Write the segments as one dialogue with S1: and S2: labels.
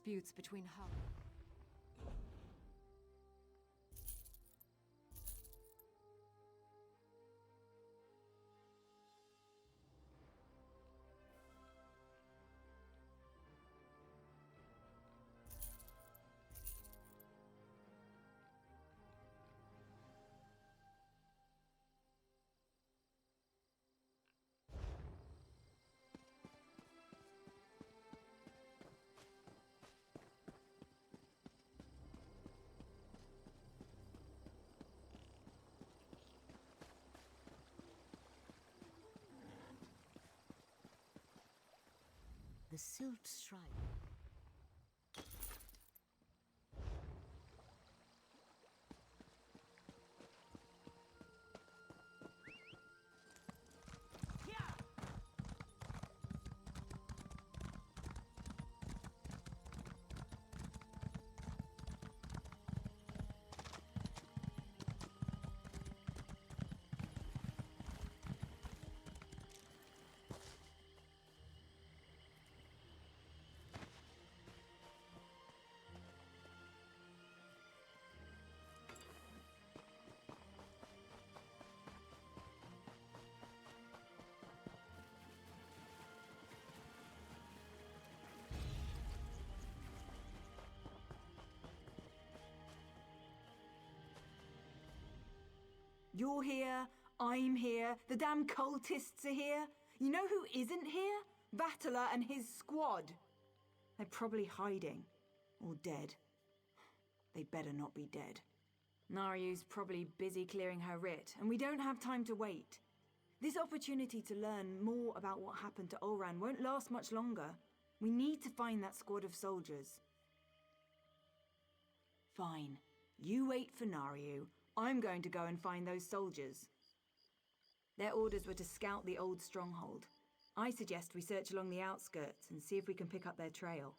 S1: disputes between her...
S2: The Silt Shrine.
S3: You're here, I'm here, the damn cultists are here. You know who isn't here? Vatala and his squad. They're probably hiding. Or dead. They'd better not be dead. Nariu's probably busy clearing her writ, and we don't have time to wait. This opportunity to learn more about what happened to Olran won't last much longer. We need to find that squad of soldiers. Fine. You wait for Nariu. I'm going to go and find those soldiers. Their orders were to scout the old stronghold. I suggest we search along the outskirts and see if we can pick up their trail.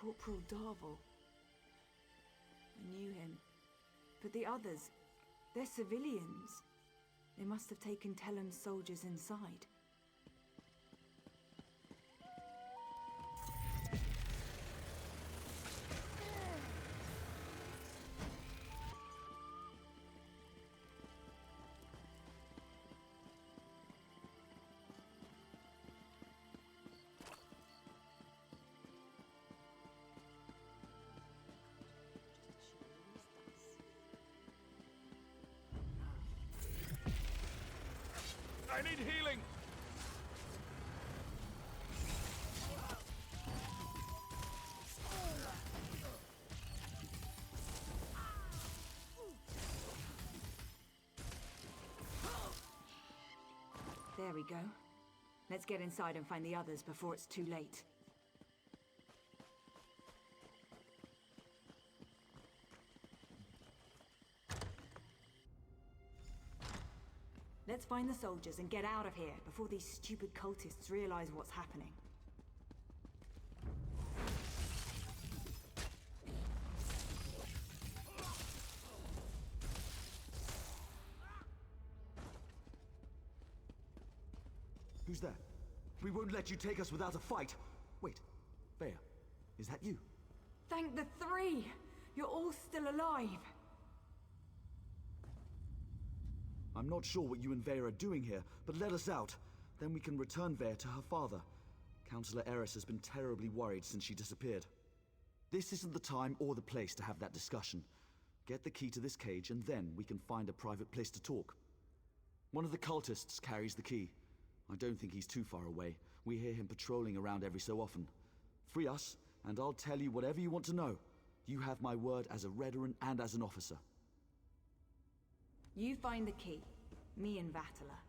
S3: Corporal Darvel. I knew him. But the others, they're civilians. They must have taken Tellem's soldiers inside.
S4: I need healing!
S3: There we go. Let's get inside and find the others before it's too late. Let's find the soldiers and get out of here before these stupid cultists realize what's happening.
S5: Who's that? We won't let you take us without a fight! Wait, Vaya, is that you?
S3: Thank the three! You're all still alive!
S5: I'm not sure what you and Vaya are doing here, but let us out. Then we can return Vaya to her father. Councillor Eris has been terribly worried since she disappeared. This isn't the time or the place to have that discussion. Get the key to this cage and then we can find a private place to talk. One of the cultists carries the key. I don't think he's too far away. We hear him patrolling around every so often. Free us, and I'll tell you whatever you want to know. You have my word as a Redoran and as an officer.
S3: You find the key. Me and Vatala.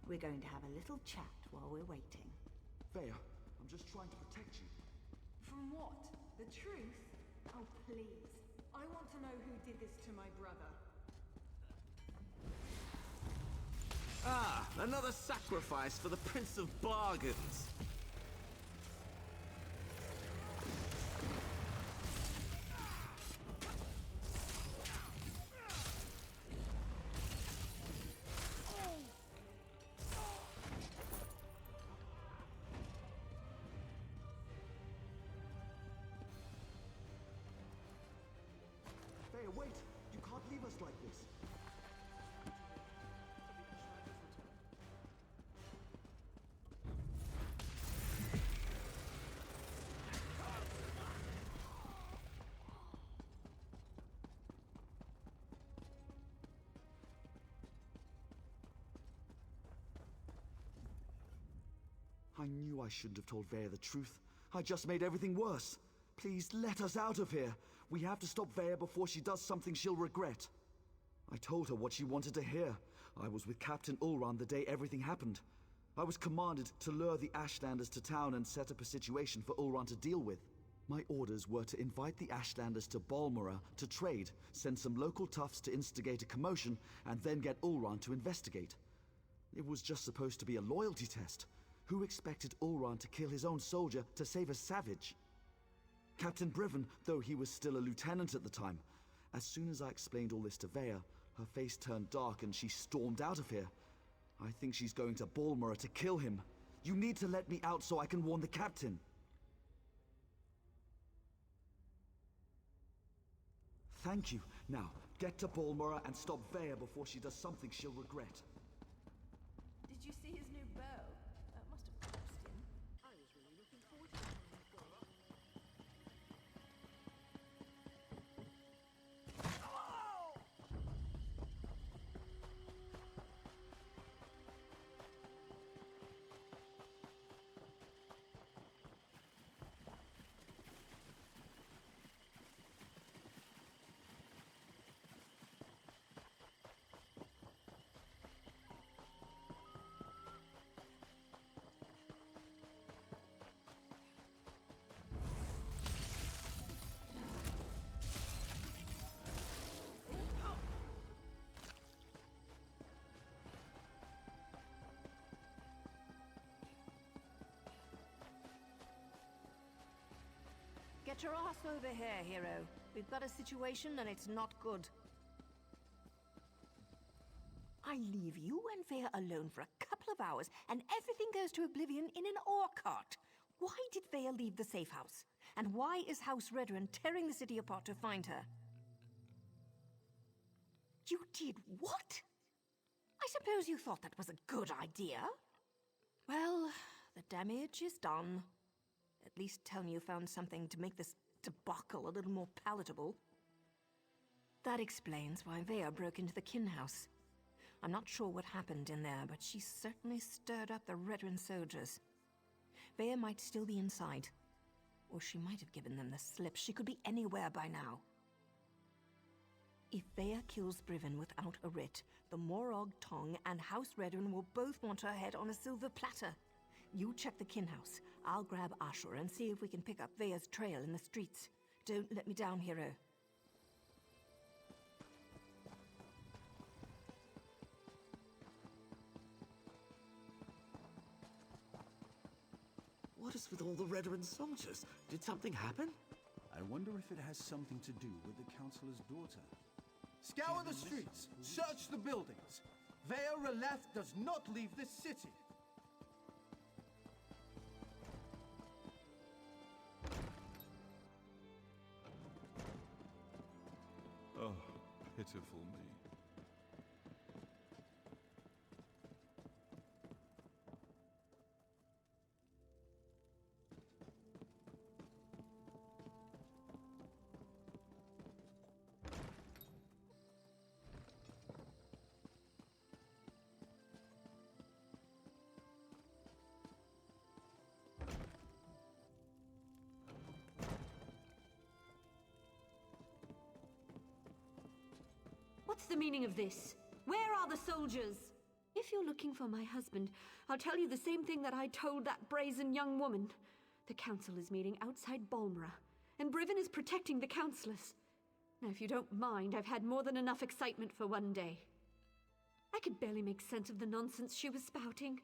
S3: We're going to have a little chat while we're waiting.
S5: Vaya, I'm just trying to protect you.
S3: From what? The truth? Oh, please. I want to know who did this to my brother.
S1: Ah, another sacrifice for the Prince of Bargains.
S5: Vaya, wait! You can't leave us like this. I knew I shouldn't have told Vaya the truth. I just made everything worse. Please let us out of here. We have to stop Vaya before she does something she'll regret. I told her what she wanted to hear. I was with Captain Ulran the day everything happened. I was commanded to lure the Ashlanders to town and set up a situation for Ulran to deal with. My orders were to invite the Ashlanders to Balmora to trade, send some local toughs to instigate a commotion, and then get Ulran to investigate. It was just supposed to be a loyalty test. Who expected Ulran to kill his own soldier to save a savage? Captain Briven, though he was still a lieutenant at the time. As soon as I explained all this to Vaya, her face turned dark and she stormed out of here. I think she's going to Balmora to kill him. You need to let me out so I can warn the captain. Thank you. Now, get to Balmora and stop Vaya before she does something she'll regret.
S3: Did you see his new bow? That must have cost him.
S2: I was really looking forward to it.
S6: Get your ass over here, hero. We've got a situation and it's not good. I leave you and Vaya alone for a couple of hours and everything goes to oblivion in an ore cart. Why did Vaya leave the safe house? And why is House Redren tearing the city apart to find her? You did what? I suppose you thought that was a good idea? Well, the damage is done. At least tell me you found something to make this debacle a little more palatable. That explains why Vaya broke into the kin house. I'm not sure what happened in there, but she certainly stirred up the Redren soldiers. Vaya might still be inside. Or she might have given them the slip. She could be anywhere by now. If Vaya kills Briven without a writ, the Morog Tong and House Redren will both want her head on a silver platter. You check the kin house. I'll grab Ashur and see if we can pick up Vaya's trail in the streets. Don't let me down, hero.
S1: What is with all the Redren soldiers? Did something happen?
S7: I wonder if it has something to do with the Councillor's daughter.
S8: Scour the streets! Search the buildings! Vaya Releth does not leave this city!
S4: Oh, pitiful me.
S2: What's the meaning of this? Where
S9: the soldiers?
S2: If you're looking for my husband, I'll tell you the same thing that I told that brazen young woman. The council is meeting outside Balmora, and Briven is protecting the councillors. Now, if you don't mind, I've had more than enough excitement for one day. I could barely make sense of the nonsense she was spouting.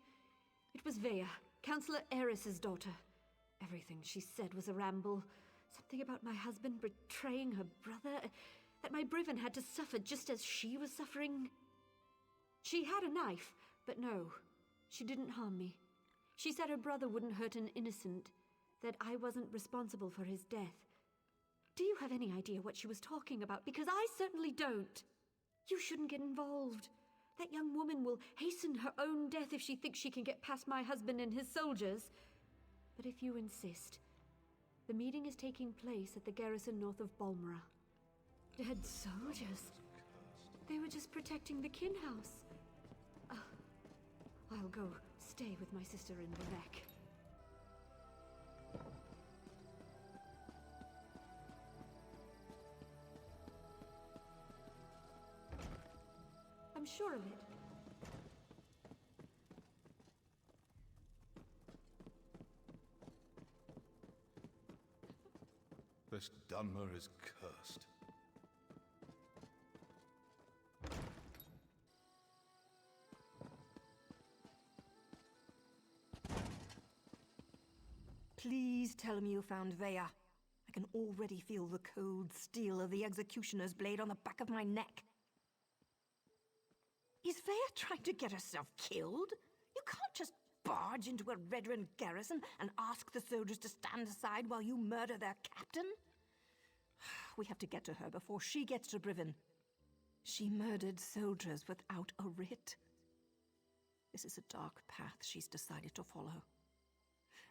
S2: It was Vea, Councillor Eris's daughter. Everything she said was a ramble. Something about my husband betraying her brother, that my Briven had to suffer just as she was suffering. She had a knife, but no, she didn't harm me. She said her brother wouldn't hurt an innocent, that I wasn't responsible for his death. Do you have any idea what she was talking about? Because I certainly don't. You shouldn't get involved. That young woman will hasten her own death if she thinks she can get past my husband and his soldiers. But if you insist, the meeting is taking place at the garrison north of Balmora. Dead soldiers? They were just protecting the kin house. I'll go stay with my sister in Vivek. I'm sure of it.
S4: This Dunmer is cursed.
S6: Please tell me you found Vea. I can already feel the cold steel of the executioner's blade on the back of my neck. Is Vea trying to get herself killed? You can't just barge into a Redren garrison and ask the soldiers to stand aside while you murder their captain? We have to get to her before she gets to Briven. She murdered soldiers without a writ. This is a dark path she's decided to follow.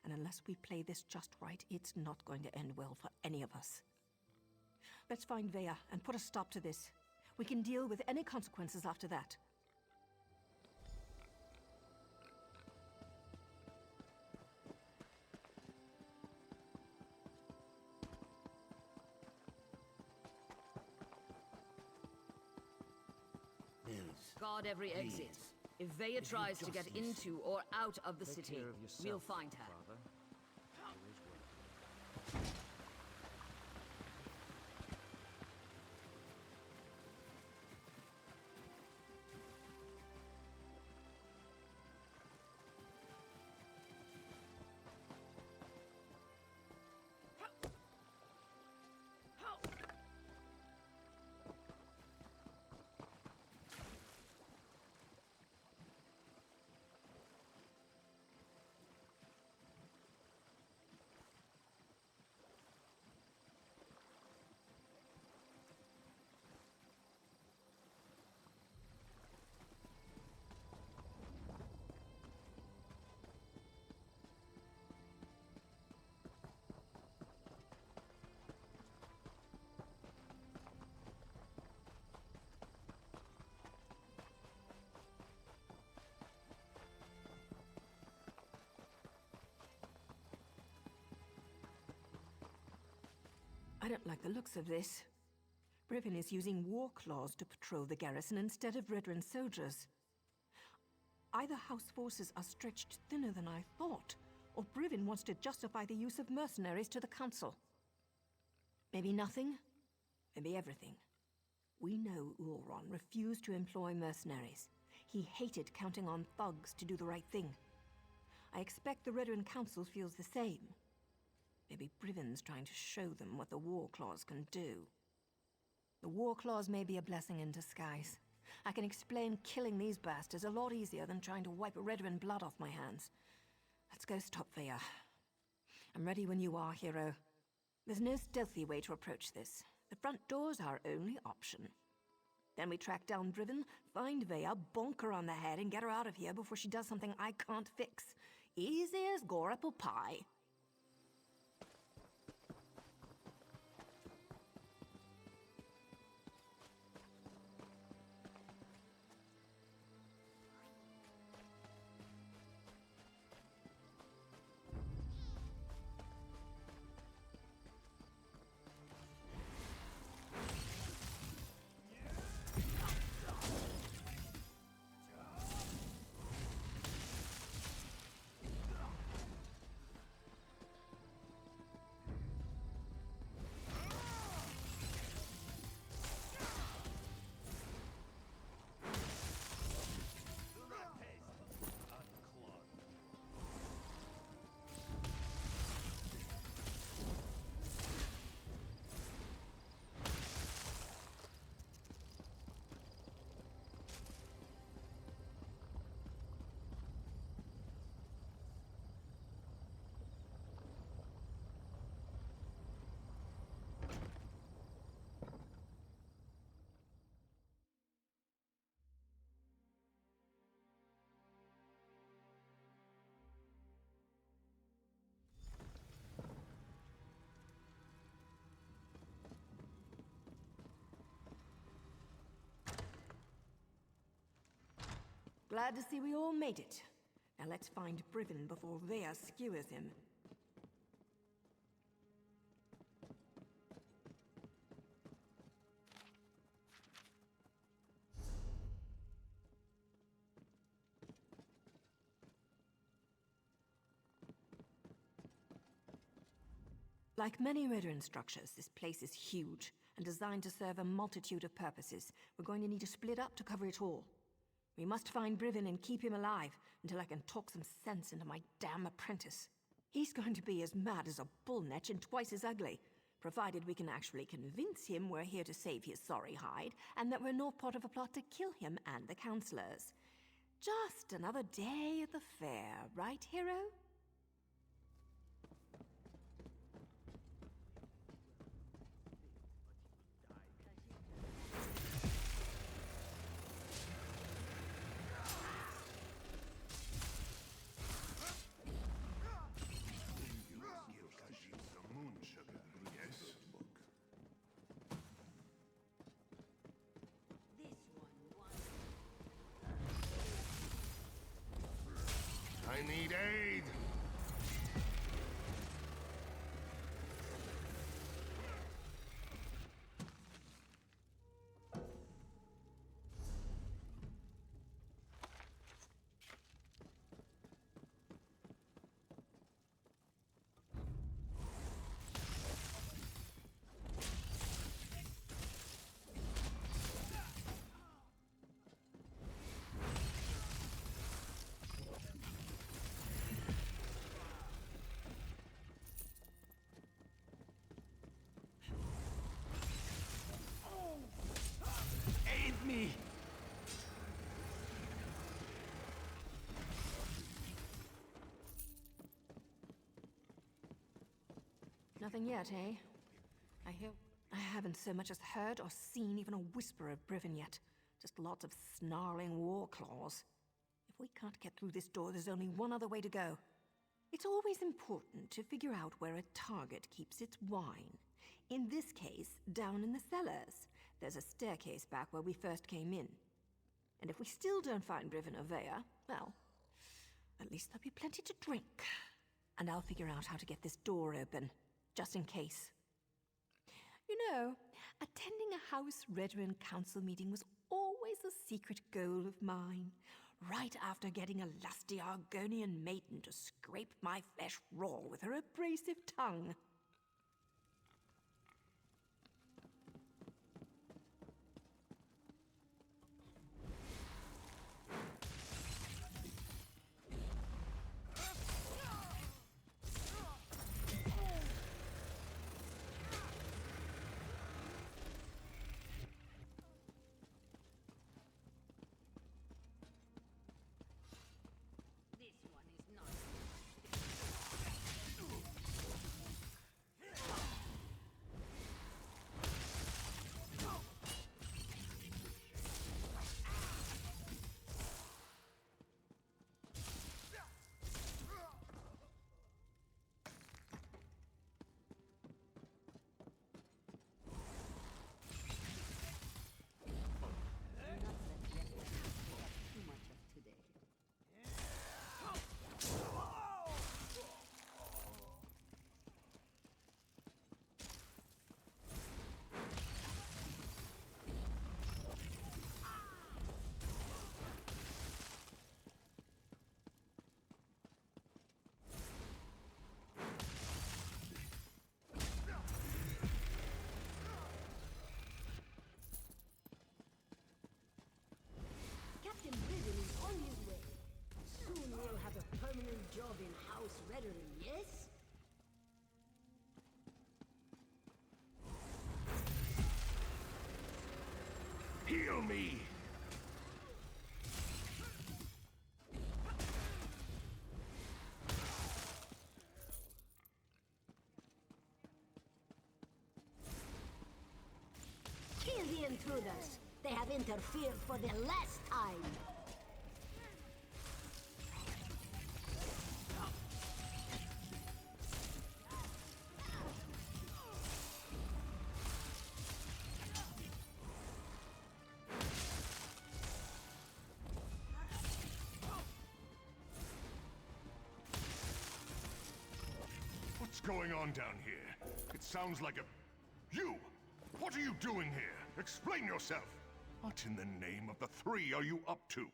S6: And unless we play this just right, it's not going to end well for any of us. Let's find Vea and put a stop to this. We can deal with any consequences after that.
S9: Guard every exit. If Vea tries to get into or out of the city, we'll find her.
S6: I don't like the looks of this. Briven is using war claws to patrol the garrison instead of Redren soldiers. Either house forces are stretched thinner than I thought, or Briven wants to justify the use of mercenaries to the council. Maybe nothing, maybe everything. We know Ulron refused to employ mercenaries. He hated counting on thugs to do the right thing. I expect the Redren Council feels the same. Maybe Briven's trying to show them what the War Claws can do. The War Claws may be a blessing in disguise. I can explain killing these bastards a lot easier than trying to wipe Redren blood off my hands. Let's go stop Vea. I'm ready when you are, hero. There's no stealthy way to approach this. The front door's our only option. Then we track down Briven, find Vea, bonk her on the head, and get her out of here before she does something I can't fix. Easy as gore apple pie. glad to see we all made it. Now let's find Brivin before Vea skewers him. Like many Redoran structures, this place is huge and designed to serve a multitude of purposes. We're going to need to split up to cover it all. We must find Brivin and keep him alive until I can talk some sense into my damn apprentice. He's going to be as mad as a bullnetch and twice as ugly, provided we can actually convince him we're here to save his sorry hide and that we're not part of a plot to kill him and the counselors. Just another day at the fair, right, hero?
S10: I need aid!
S1: Me!
S6: Nothing yet, eh? I haven't so much as heard or seen even a whisper of Brivin yet. Just lots of snarling war claws. If we can't get through this door, there's only one other way to go. It's always important to figure out where a target keeps its wine. In this case, down in the cellars. There's a staircase back where we first came in. And if we still don't find Brivin or Vea, well, at least there'll be plenty to drink. And I'll figure out how to get this door open, just in case. You know, attending a House Redoran Council meeting was always a secret goal of mine. Right after getting a lusty Argonian maiden to scrape my flesh raw with her abrasive tongue.
S11: Job in House Redoran, yes?
S10: Heal me!
S11: Kill the intruders! They have interfered for the last time!
S10: going on down here? It sounds like a... You! What are you doing here? Explain yourself! What in the name of the three are you up to?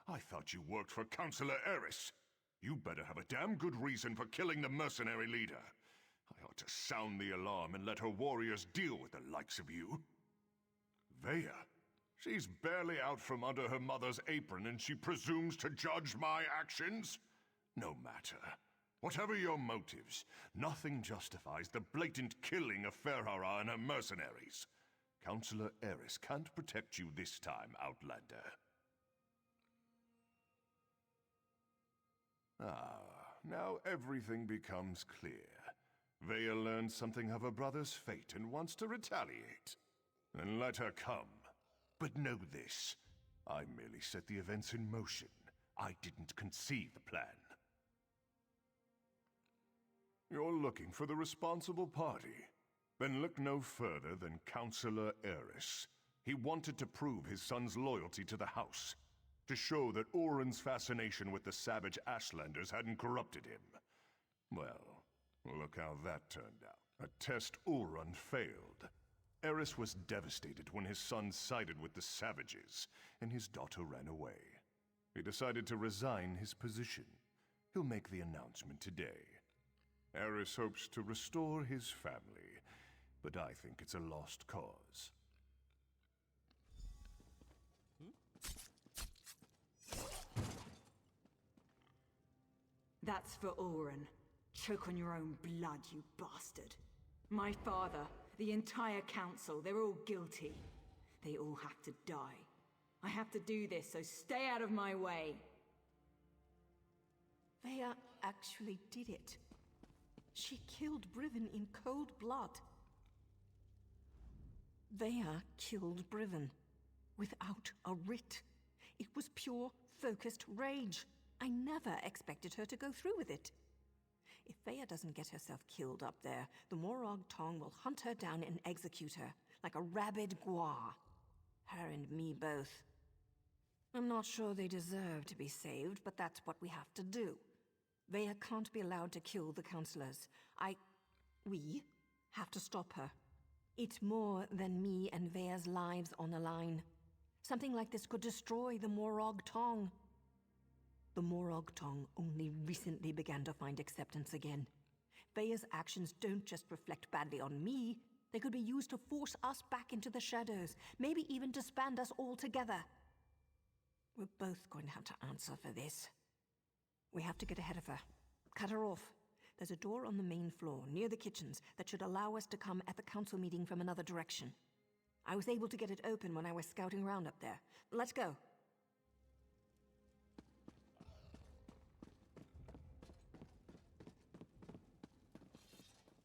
S10: I thought you worked for Councillor Eris. You better have a damn good reason for killing the mercenary leader. I ought to sound the alarm and let her warriors deal with the likes of you. Vaya, she's barely out from under her mother's apron and she presumes to judge my actions? No matter. Whatever your motives, nothing justifies the blatant killing of Ferhara and her mercenaries. Councillor Eris can't protect you this time, Outlander. Ah, now everything becomes clear. Vaya learned something of her brother's fate and wants to retaliate. Then let her come. But know this, I merely set the events in motion. I didn't conceive the plan. You're looking for the responsible party. Then look no further than Councillor Eris. He wanted to prove his son's loyalty to the House, to show that Oren's fascination with the savage Ashlanders hadn't corrupted him. Well, look how that turned out. A test Oren failed. Eris was devastated when his son sided with the savages, and his daughter ran away. He decided to resign his position. He'll make the announcement today. Eris hopes to restore his family, but I think it's a lost cause.
S3: That's for Oren. Choke on your own blood, you bastard. My father, the entire council, they're all guilty. They all have to die. I have to do this, so stay out of my way.
S6: Vaya actually did it. She killed Briven in cold blood. Vaya killed Briven without a writ. It was pure, focused rage. I never expected her to go through with it. If Vaya doesn't get herself killed up there, the Morag Tong will hunt her down and execute her, like a rabid gua. Her and me both. I'm not sure they deserve to be saved, but that's what we have to do. Vaya can't be allowed to kill the counselors. We have to stop her. It's more than me and Vaya's lives on the line. Something like this could destroy the Morag Tong. The Morag Tong only recently began to find acceptance again. Vaya's actions don't just reflect badly on me. They could be used to force us back into the shadows, maybe even disband us all together. We're both going to have to answer for this. We have to get ahead of her. Cut her off. There's a door on the main floor, near the kitchens, that should allow us to come at the council meeting from another direction. I was able to get it open when I was scouting around up there. Let's go.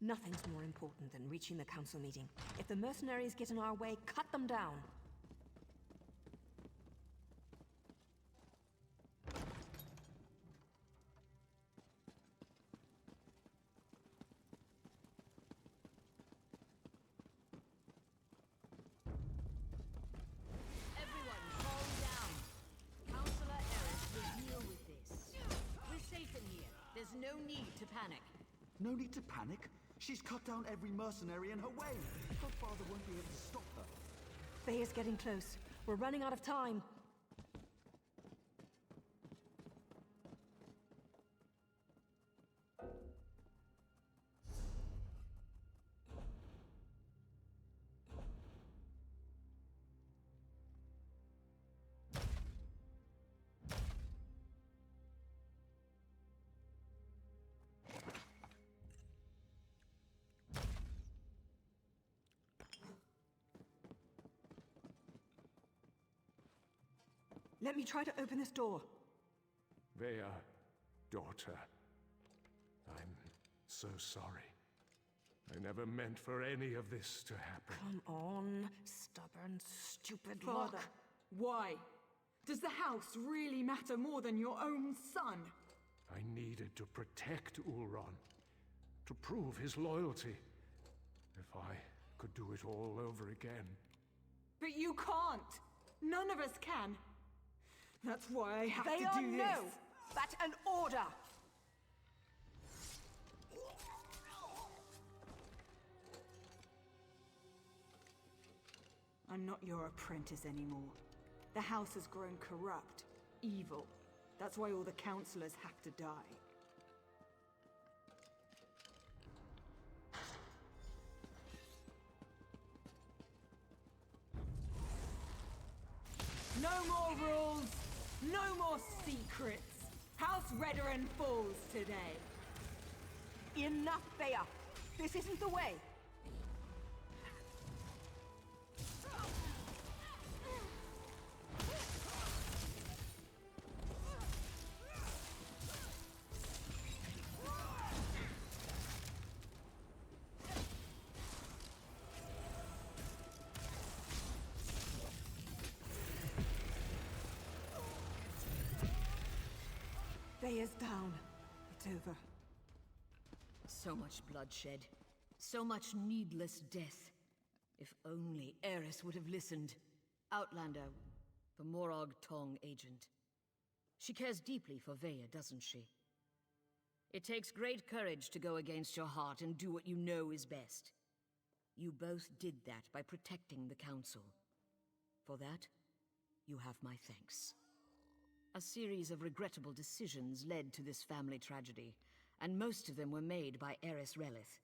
S6: Nothing's more important than reaching the council meeting. If the mercenaries get in our way, cut them down.
S9: Everyone, calm down. Councillor Eris will deal with this. We're safe in here. There's no need to panic.
S5: No need to panic. She's cut down every mercenary in her way. Her father won't be able to stop her.
S6: Vaya's getting close. We're running out of time. Let me try to open this door.
S10: Vaya, daughter. I'm so sorry. I never meant for any of this to happen.
S6: Come on, stubborn, stupid
S3: Father,
S6: look.
S3: why? Does the house really matter more than your own son?
S10: I needed to protect Ulron, to prove his loyalty. If I could do it all over again.
S3: But you can't. None of us can. That's why I have to
S6: Vaya,
S3: do
S6: no!
S3: this.
S6: That's an order!
S3: I'm not your apprentice anymore. The house has grown corrupt, evil. That's why all the councillors have to die. No more rules! No more secrets! House Redoran falls today!
S6: Enough, Thea! This isn't the way! Thea's down. It's over.
S9: So much bloodshed. So much needless death. If only Eris would have listened. Outlander, the Morag Tong agent. She cares deeply for Vaya, doesn't she? It takes great courage to go against your heart and do what you know is best. You both did that by protecting the Council. For that, you have my thanks. A series of regrettable decisions led to this family tragedy, and most of them were made by Eris Relith.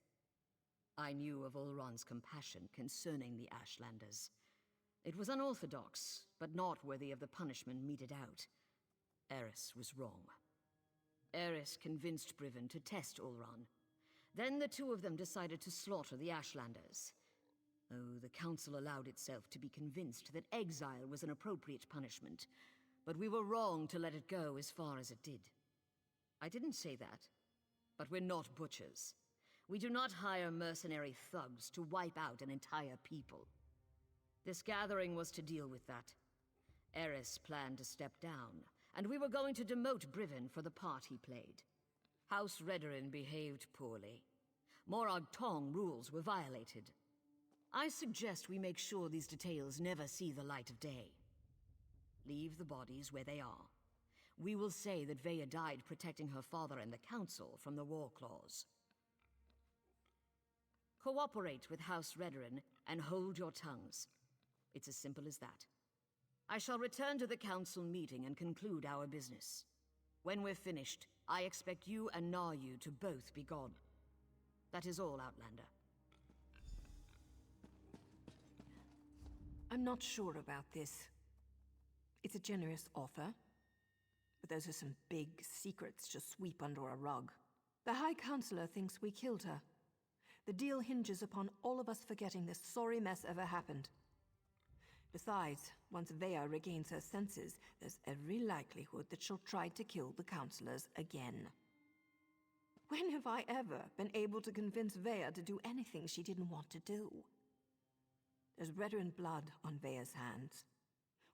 S9: I knew of Ulron's compassion concerning the Ashlanders. It was unorthodox, but not worthy of the punishment meted out. Eris was wrong. Eris convinced Briven to test Ulron. Then the two of them decided to slaughter the Ashlanders. Oh, the Council allowed itself to be convinced that exile was an appropriate punishment, but we were wrong to let it go as far as it did. I didn't say that, but we're not butchers. We do not hire mercenary thugs to wipe out an entire people. This gathering was to deal with that. Eris planned to step down, and we were going to demote Briven for the part he played. House Redoran behaved poorly. Morag Tong rules were violated. I suggest we make sure these details never see the light of day. Leave the bodies where they are. We will say that Vaya died protecting her father and the Council from the War Claws. Cooperate with House Redoran and hold your tongues. It's as simple as that. I shall return to the Council meeting and conclude our business. When we're finished, I expect you and Naryu to both be gone. That is all, Outlander.
S6: I'm not sure about this. It's a generous offer, but those are some big secrets to sweep under a rug. The High Counselor thinks we killed her. The deal hinges upon all of us forgetting this sorry mess ever happened. Besides, once Vaya regains her senses, there's every likelihood that she'll try to kill the Counselors again. When have I ever been able to convince Vaya to do anything she didn't want to do? There's Redoran blood on Vaya's hands.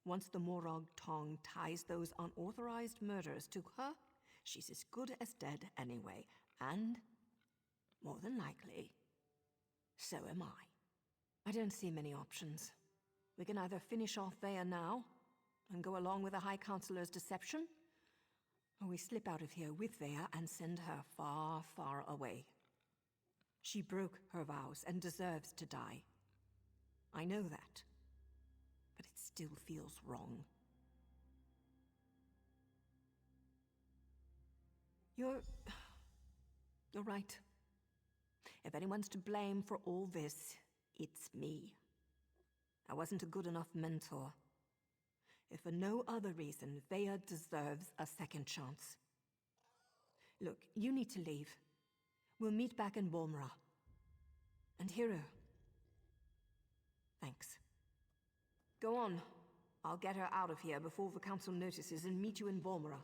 S6: Once the Morag Tong ties those unauthorized murders to her, she's as good as dead anyway, and, more than likely, so am I. I don't see many options. We can either finish off Vaya now, and go along with the High Counselor's deception, or we slip out of here with Vaya and send her far, far away. She broke her vows and deserves to die. I know that. But it still feels wrong. You're right. If anyone's to blame for all this, it's me. I wasn't a good enough mentor. If for no other reason, Vaya deserves a second chance. Look, you need to leave. We'll meet back in Balmora. And Hero. Thanks. Go on. I'll get her out of here before the Council notices and meet you in Balmora.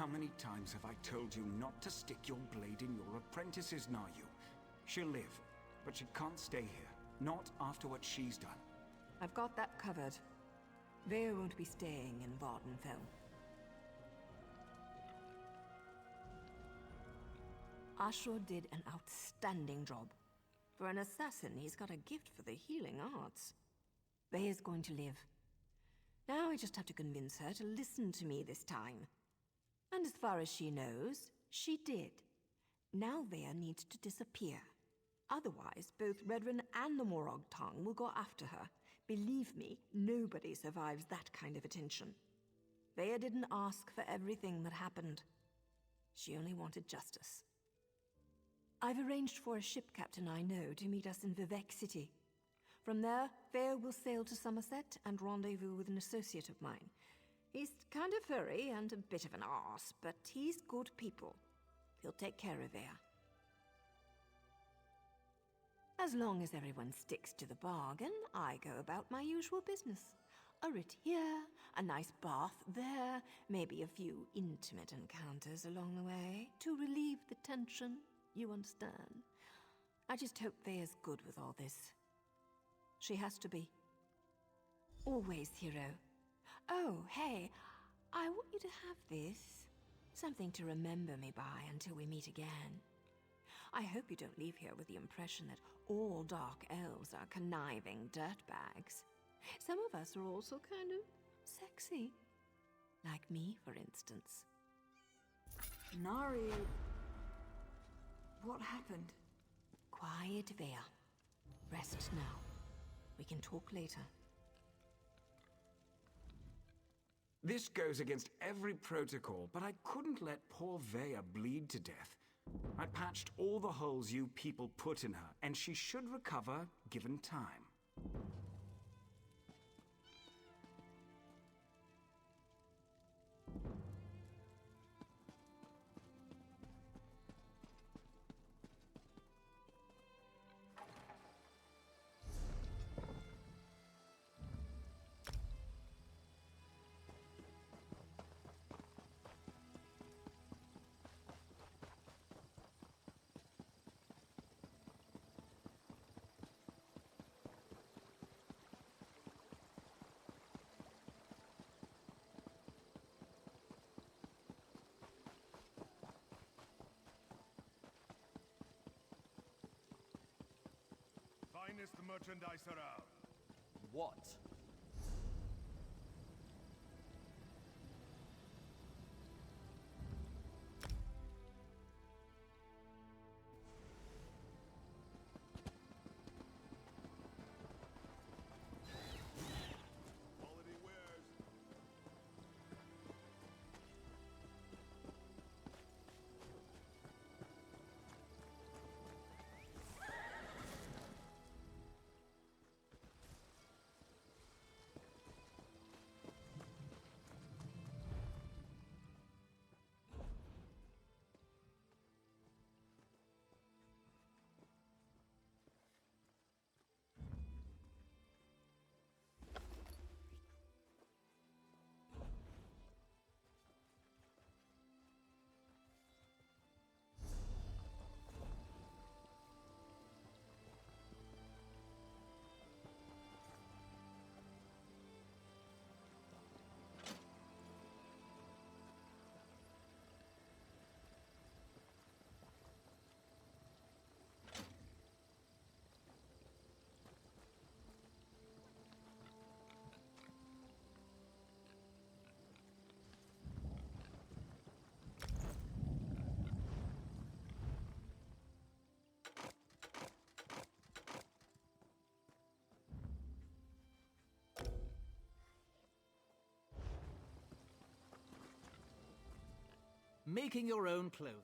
S12: How many times have I told you not to stick your blade in your apprentice's Nayu? She'll live, but she can't stay here. Not after what she's done.
S6: I've got that covered. Vare won't be staying in Vvardenfell. Ashur did an outstanding job. For an assassin, he's got a gift for the healing arts. Vare's going to live. Now I just have to convince her to listen to me this time. And as far as she knows, she did. Now Vare needs to disappear. Otherwise, both Redren and the Morag tongue will go after her. Believe me, nobody survives that kind of attention. Vare didn't ask for everything that happened. She only wanted justice. I've arranged for a ship captain I know to meet us in Vivec City. From there, Vare will sail to Somerset and rendezvous with an associate of mine. He's kind of furry and a bit of an arse, but he's good people. He'll take care of Vare. As long as everyone sticks to the bargain, I go about my usual business. A writ here, a nice bath there, maybe a few intimate encounters along the way to relieve the tension, you understand. I just hope Vare's good with all this. She has to be. Always, hero. Oh, hey, I want you to have this. Something to remember me by until we meet again. I hope you don't leave here with the impression that all dark elves are conniving dirtbags. Some of us are also kind of sexy. Like me, for instance.
S3: Nari... What happened?
S6: Quiet, Vare. Rest now. We can talk later.
S12: This goes against every protocol, but I couldn't let poor Vare bleed to death. I patched all the holes you people put in her, and she should recover given time.
S10: Finest merchandise around.
S5: What?
S10: Quality wares.
S1: Making your own clothing.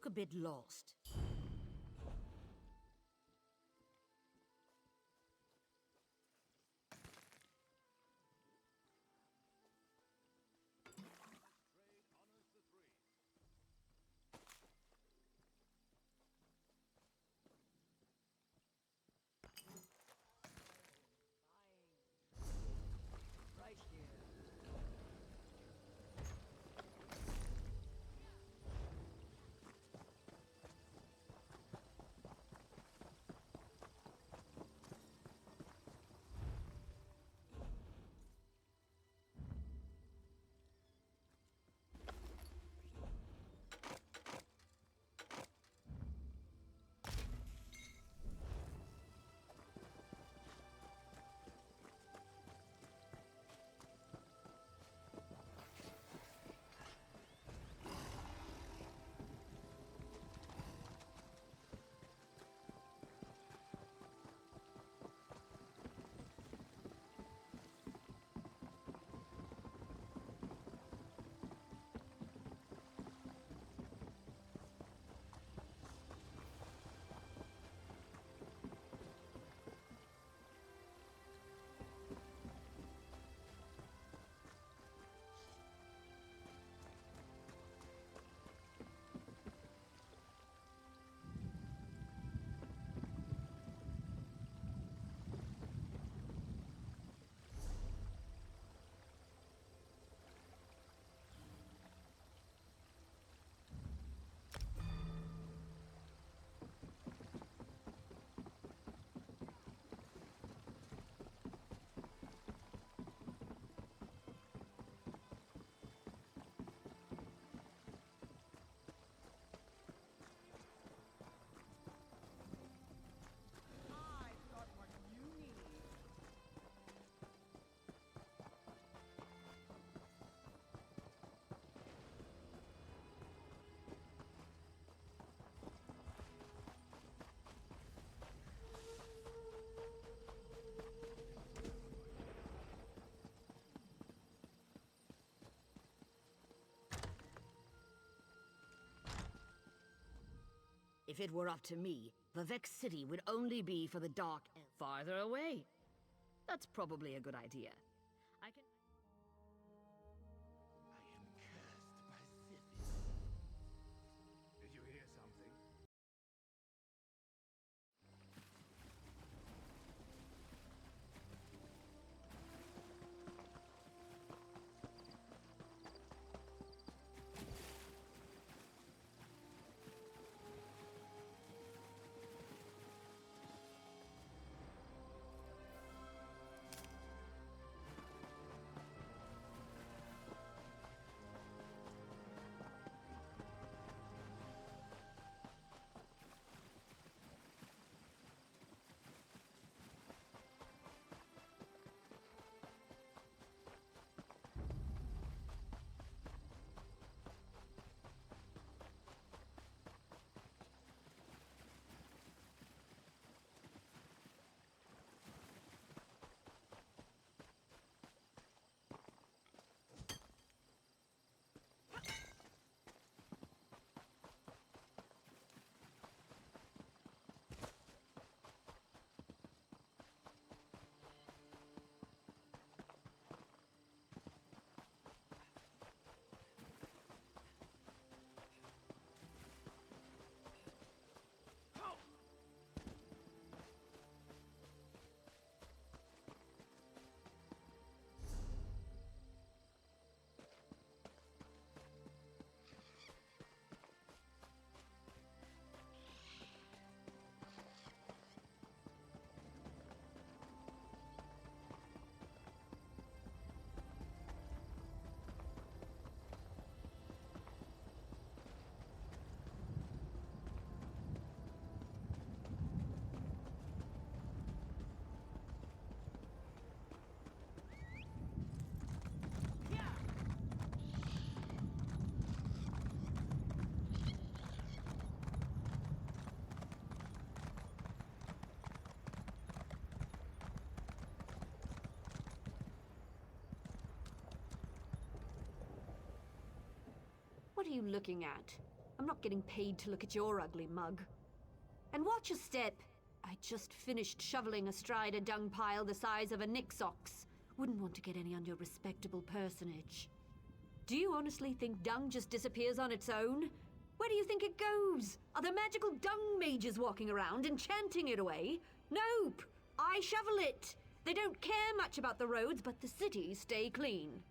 S9: look a bit lost. Right here. If it were up to me, the Vex City would only be for the Dark Elf. Farther away. That's probably a good idea. I can...
S10: I am cursed by Sithis. Did you hear something?
S2: What are you looking at? I'm not getting paid to look at your ugly mug. And watch your step. I just finished shoveling astride a dung pile the size of a Nix ox. Wouldn't want to get any on your respectable personage. Do you honestly think dung just disappears on its own? Where do you think it goes? Are there magical dung mages walking around enchanting it away? Nope! I shovel it! They don't care much about the roads, but the cities stay clean.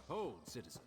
S13: Hold, citizen.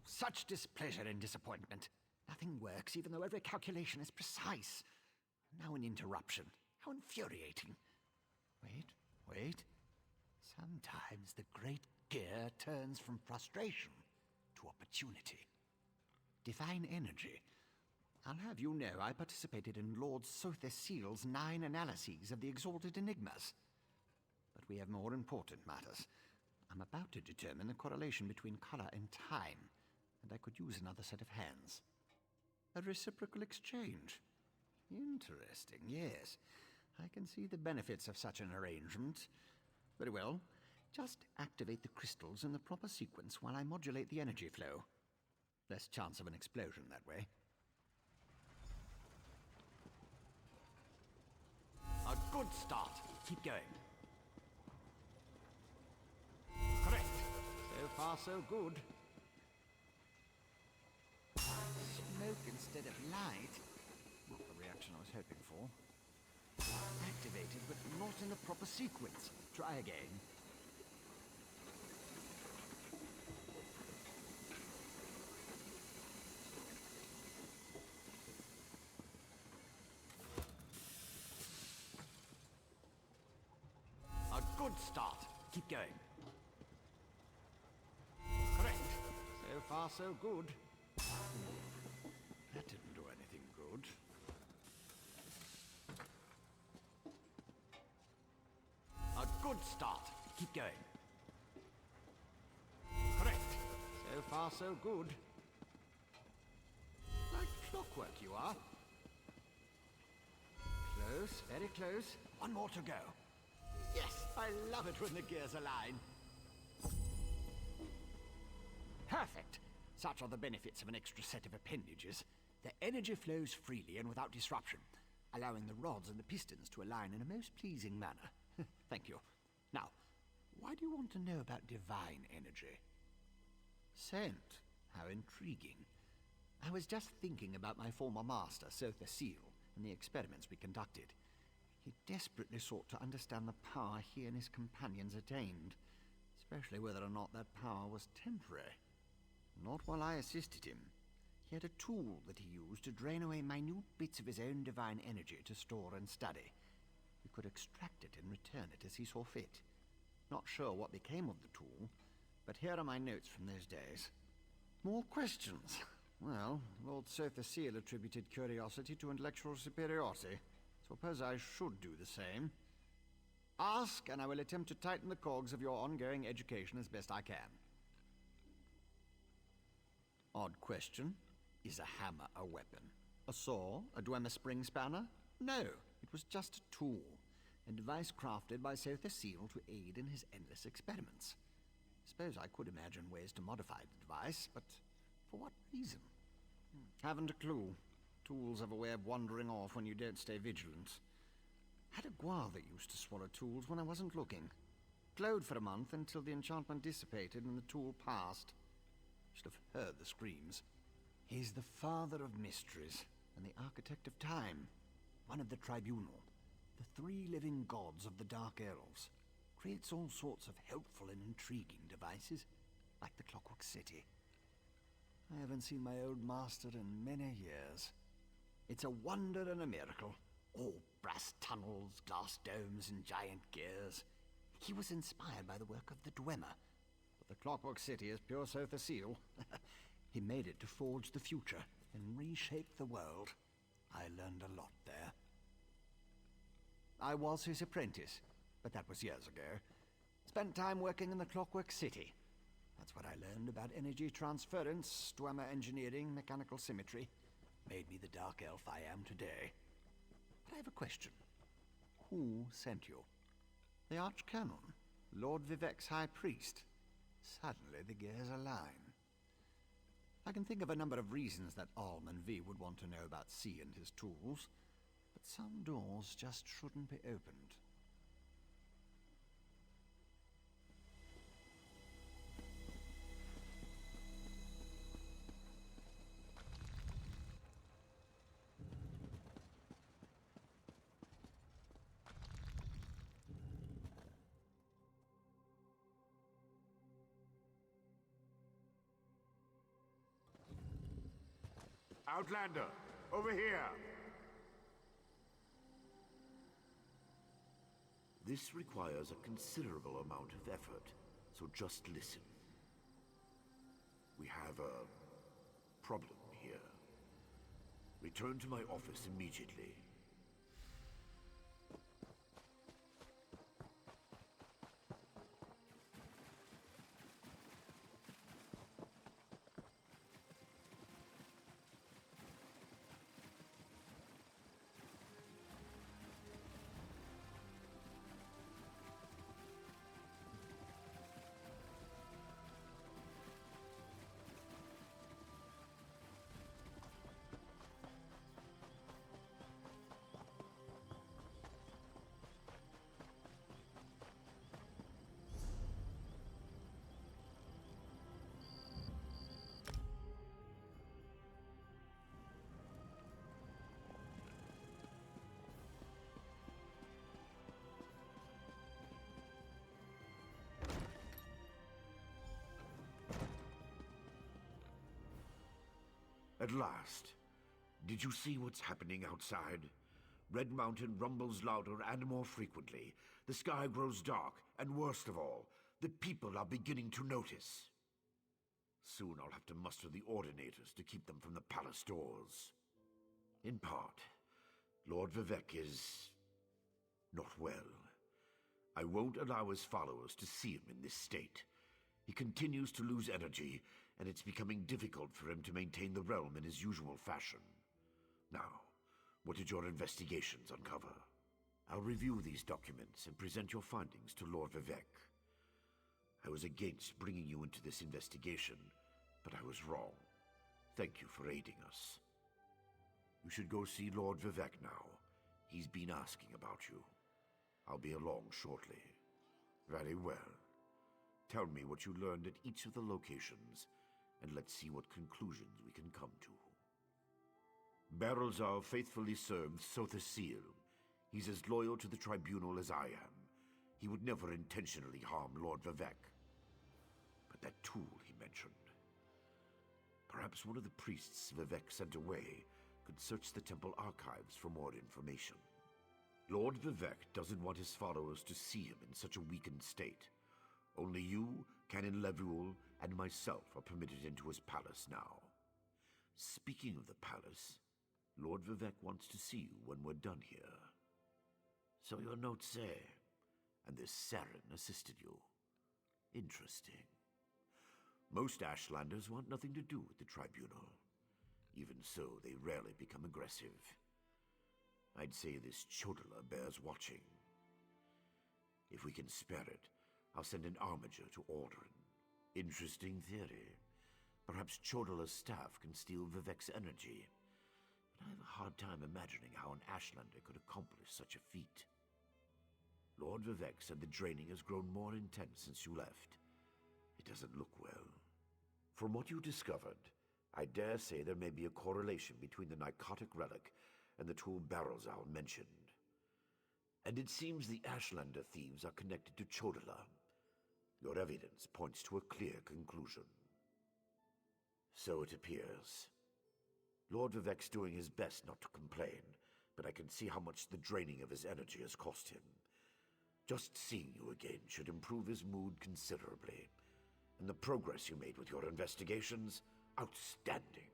S14: Such displeasure and disappointment. Nothing works, even though every calculation is precise. Now an interruption. How infuriating. Wait. Sometimes the great gear turns from frustration to opportunity. Divine energy. I'll have you know I participated in Lord Sother Seal's 9 analyses of the exalted enigmas. But we have more important matters. I'm about to determine the correlation between color and time, and I could use another set of hands. A reciprocal exchange. Interesting, yes. I can see the benefits of such an arrangement. Very well. Just activate the crystals in the proper sequence while I modulate the energy flow. Less chance of an explosion that way. A good start. Keep going. Correct. So far, so good. Smoke instead of light. Not the reaction I was hoping for. Activated, but not in the proper sequence. Try again. good start. Keep going. Correct. So far, so good. That didn't do anything good. A good start. Keep going. Correct. So far, so good. Like clockwork you are. Close, very close. One more to go. Yes, I love it when the gears align. Perfect. Such are the benefits of an extra set of appendages. The energy flows freely and without disruption, allowing the rods and the pistons to align in a most pleasing manner. Thank you. Now, why do you want to know about divine energy? Scent. How intriguing. I was just thinking about my former master, Sotha Seal, and the experiments we conducted. He desperately sought to understand the power he and his companions attained, especially whether or not that power was temporary. Not while I assisted him. He had a tool that he used to drain away minute bits of his own divine energy to store and study. He could extract it and return it as he saw fit. Not sure what became of the tool, but here are my notes from those days. More questions? Well, Lord Sotha Seal attributed curiosity to intellectual superiority. Suppose I should do the same. Ask, and I will attempt to tighten the cogs of your ongoing education as best I can. Odd question. Is a hammer a weapon? A saw? A Dwemer spring spanner? No, it was just a tool. A device crafted by Sotha Seal to aid in his endless experiments. Suppose I could imagine ways to modify the device, but for what reason? Haven't a clue. Tools have a way of wandering off when you don't stay vigilant. Had a guar that used to swallow tools when I wasn't looking. Glowed for a month until the enchantment dissipated and the tool passed. Should have heard the screams. He's the father of mysteries and the architect of time. One of the tribunal. The three living gods of the Dark Elves. Creates all sorts of helpful and intriguing devices, like the Clockwork City. I haven't seen my old master in many years. It's a wonder and a miracle. All brass tunnels, glass domes, and giant gears. He was inspired by the work of the Dwemer. But the Clockwork City is pure Sotha Seal. He made it to forge the future and reshape the world. I learned a lot there. I was his apprentice, but that was years ago. Spent time working in the Clockwork City. That's what I learned about energy transference, Dwemer engineering, mechanical symmetry. Made me the dark elf I am today. But I have a question. Who sent you? The Archcanon? Lord Vivek's High Priest? Suddenly the gears align. I can think of a number of reasons that Alm and V would want to know about C and his tools, but some doors just shouldn't be opened.
S10: Outlander, over here!
S15: This requires a considerable amount of effort, so just listen. We have a problem here. Return to my office immediately. At last. Did you see what's happening outside? Red Mountain rumbles louder and more frequently. The sky grows dark, and worst of all, the people are beginning to notice. Soon I'll have to muster the Ordinators to keep them from the palace doors. In part, Lord Vivek is not well. I won't allow his followers to see him in this state. He continues to lose energy, and it's becoming difficult for him to maintain the realm in his usual fashion. Now, what did your investigations uncover? I'll review these documents and present your findings to Lord Vivek. I was against bringing you into this investigation, but I was wrong. Thank you for aiding us. You should go see Lord Vivek now. He's been asking about you. I'll be along shortly. Very well. Tell me what you learned at each of the locations, and let's see what conclusions we can come to. Barrelzar faithfully served Sothasil. He's as loyal to the Tribunal as I am. He would never intentionally harm Lord Vivek. But that tool he mentioned... Perhaps one of the priests Vivek sent away could search the temple archives for more information. Lord Vivek doesn't want his followers to see him in such a weakened state. Only you, Canon Levuel, and myself are permitted into his palace now. Speaking of the palace, Lord Vivek wants to see you when we're done here. So your notes say, and this Saren assisted you. Interesting. Most Ashlanders want nothing to do with the Tribunal. Even so, they rarely become aggressive. I'd say this Chodala bears watching. If we can spare it, I'll send an armiger to Aldrin. Interesting theory. Perhaps Chodala's staff can steal Vivek's energy. But I have a hard time imagining how an Ashlander could accomplish such a feat. Lord Vivek said the draining has grown more intense since you left. It doesn't look well. From what you discovered, I dare say there may be a correlation between the narcotic relic and the tool Barrelzal mentioned. And it seems the Ashlander thieves are connected to Chodala. Your evidence points to a clear conclusion. So it appears. Lord Vivek's doing his best not to complain, but I can see how much the draining of his energy has cost him. Just seeing you again should improve his mood considerably. And the progress you made with your investigations, outstanding.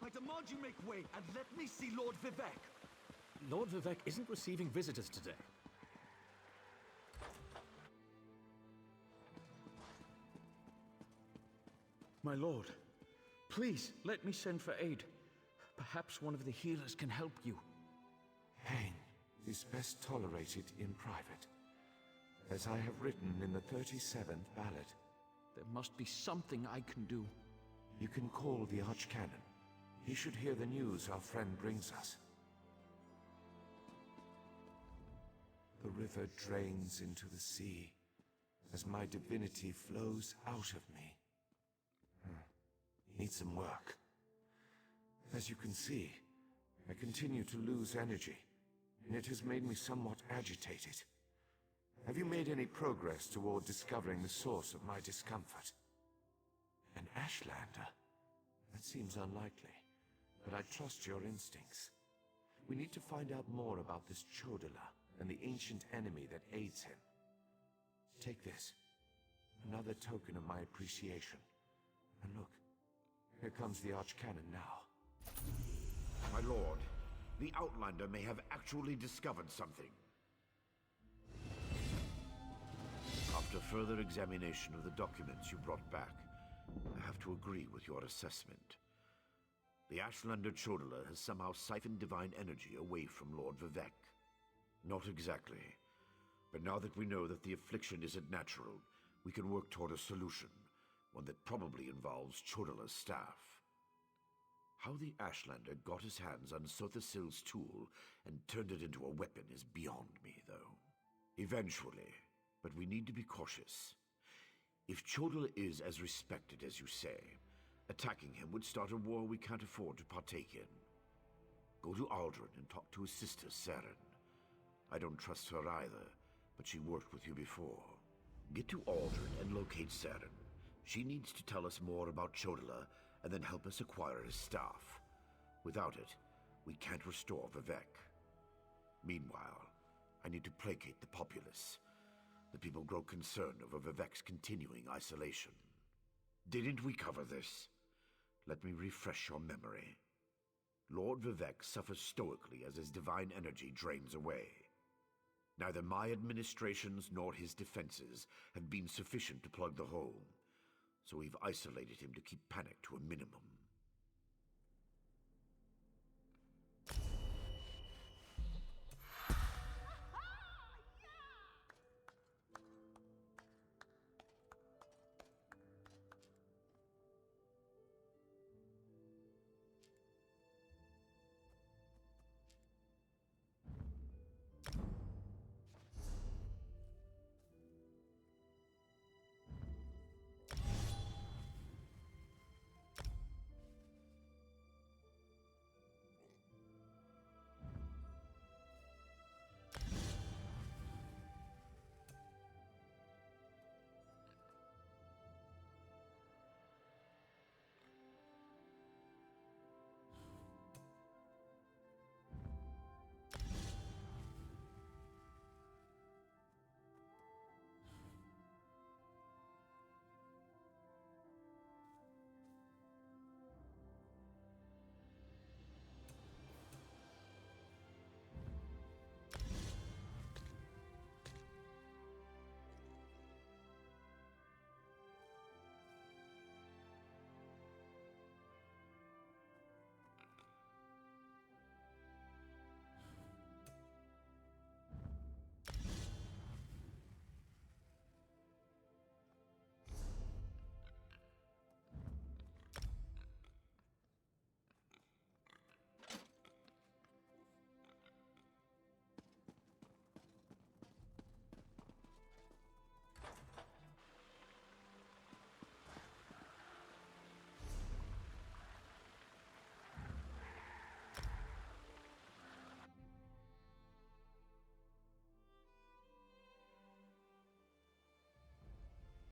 S5: I demand you make way and let me see Lord Vivek.
S13: Lord Vivek isn't receiving visitors today.
S5: My lord, please let me send for aid. Perhaps one of the healers can help you.
S16: Pain is best tolerated in private, as I have written in the 37th ballad.
S5: There must be something I can do.
S16: You can call the Archcanon. He should hear the news our friend brings us. The river drains into the sea as my divinity flows out of me. Needs some work. As you can see, I continue to lose energy, and it has made me somewhat agitated. Have you made any progress toward discovering the source of my discomfort? An Ashlander? That seems unlikely, but I trust your instincts. We need to find out more about this Chodala and the ancient enemy that aids him. Take this. Another token of my appreciation. And look, here comes the Archcanon now.
S15: My lord, the Outlander may have actually discovered something. After further examination of the documents you brought back, I have to agree with your assessment. The Ashlander Chodala has somehow siphoned divine energy away from Lord Vivek. Not exactly. But now that we know that the affliction isn't natural, we can work toward a solution, one that probably involves Chodala's staff. How the Ashlander got his hands on Sothasil's tool and turned it into a weapon is beyond me, though. Eventually, but we need to be cautious. If Chodala is as respected as you say, Attacking him would start a war we can't afford to partake in. Go to Aldrin and talk to his sister, Saren. I don't trust her either, but she worked with you before. Get to Aldrin and locate Saren. She needs to tell us more about Chodala and then help us acquire his staff. Without it, we can't restore Vivek. Meanwhile, I need to placate the populace. The people grow concerned over Vivek's continuing isolation. Didn't we cover this? Let me refresh your memory. Lord Vivek suffers stoically as his divine energy drains away. Neither my administrations nor his defenses have been sufficient to plug the hole, so we've isolated him to keep panic to a minimum.